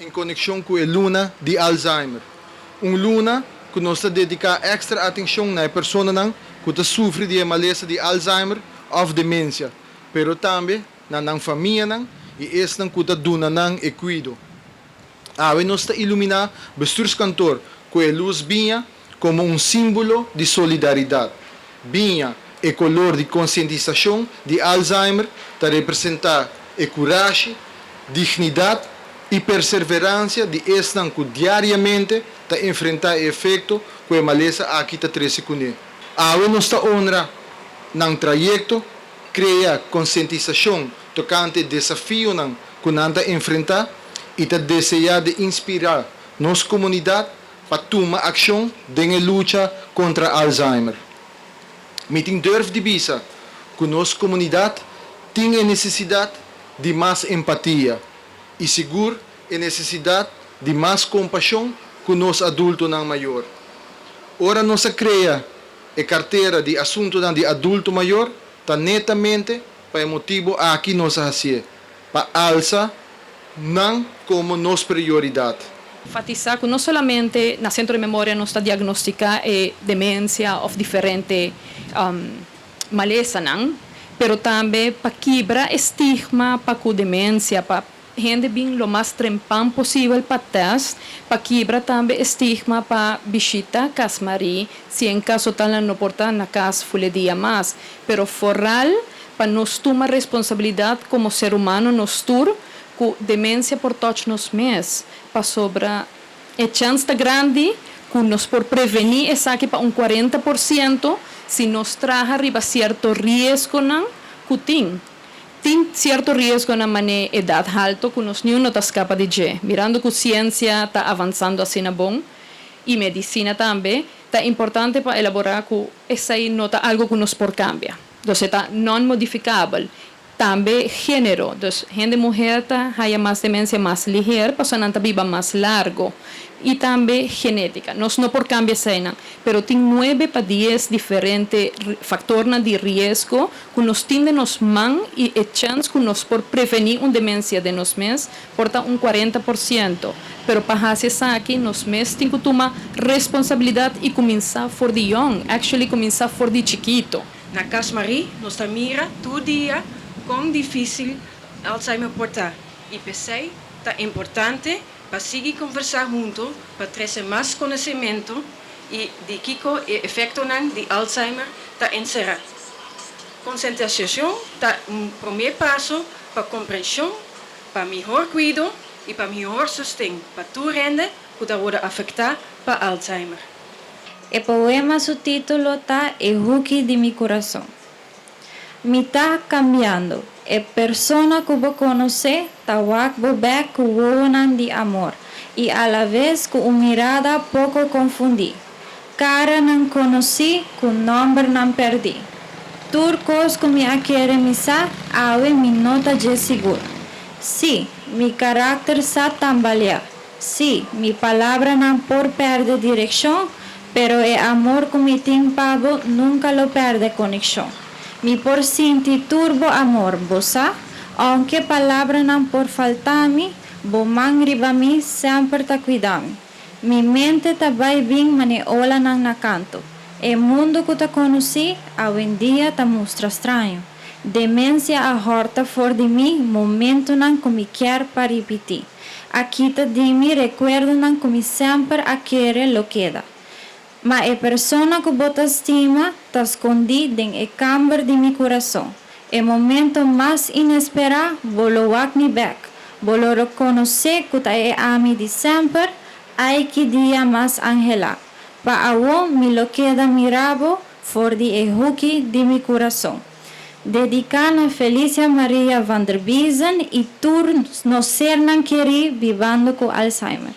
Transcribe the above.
em conexão com a luna de Alzheimer. Luna que nós dedicar extra atenção na pessoa que sofre de maleza de Alzheimer ou demência, pero também na família e esse que dona e cuido. Nós iluminar bestuurskantoor com a luz binha como símbolo de solidariedade. Binha é color de conscientização de Alzheimer para representar a coragem, dignidade e perseverança de estes que diariamente enfrentar o efeito que a maleza aqui está trazendo. Nós honra no trajeto, cria conscientização tocante desafio que nós enfrentar e deseja de inspirar nossa comunidade para tomar ação na luta contra Alzheimer. Meeting durf de bisa que nossa comunidade tem a necessidade de mais empatia e seguro a necessidade de mais compaixão com os adultos não maior. Ora nós cria a carteira de assunto de adulto maior está netamente para o motivo aqui nós fazer para alça não como nossa prioridade. Enfatizar que não somente na Centro de Memória nos está diagnosticar demência ou diferente maleza, não, pero também para quebrar estigma para a demência, para gente bem o mais trempan possível para teste, para quebrar também estigma para visita casmari, se em caso tal não portar na casa fule dia mais, pero foral para nós tomar responsabilidade como ser humano nos tur com demência por todos nos meses, para sobra a chance grande que nos por prevenir essa aqui para 40% se nos traja arriba certo risco não que tem certo risco na mané idade alta que nos não está escapa de je mirando que a ciência está avançando assim na bom e medicina também está importante para elaborar que essa aí não está algo que nos por cambia então está não modificável também gênero, então gente mulher há mais demência mais ligeira, passando a vida mais largo e também genética. Nós não por cambiar cena, pero tem 9 para 10 diferentes fatores de risco que nos têm nos mãos e a chance que nos por prevenir uma demência de nos meses, porta 40%. Pero para fazer isso aqui, nos meses tem que tomar responsabilidade e começar for de young, actually começar for de chiquito. Na Casmari, nós mira todo dia quão difícil Alzheimer portar. E pensei, é importante para seguir conversar junto, para trazer mais conhecimento e de que o efeito de Alzheimer está encerrado. Conscientização é primeiro passo para compreensão, para melhor cuidado e para melhor sustento para tu rende que pode afetar para Alzheimer. O poema, su título está El Huki de mi corazón. Me está cambiando. A persona que vou conhecer está bem com de amor e a la vez com uma mirada pouco confundida. Cara não conheci, com nome não perdi. Turcos que me querem missar, ave me nota de seguro. Sim, meu caráter está tambalear. Sim, minha palavra não por perder direção, pero o amor que me tem pago nunca lo perde conexão. Mi por sentir turbo amor, bosa, aunque palavra não por faltar-me, bo mangriba mi sempre ta cuidar-me. Mi mente ta vai bem maneola nang nakanto. E mundo que ta conheci, hoje em dia ta mostra estranho. Demência a horta for de mim, momento nang que me quer para repetir. Aqui ta de mim, recuerdo nang que me sempre a querer lo queda. Mas a persona que bota estima está escondida em câmara de meu coração. É o momento mais inesperado, vou me back. Vou reconhecer que é a mim de sempre, ai que dia mais angela. Para a me lo queda mirabo, for de Huki de meu coração. Dedicada a Felícia Maria van der Biesen e tur no ser não querer vivendo com Alzheimer.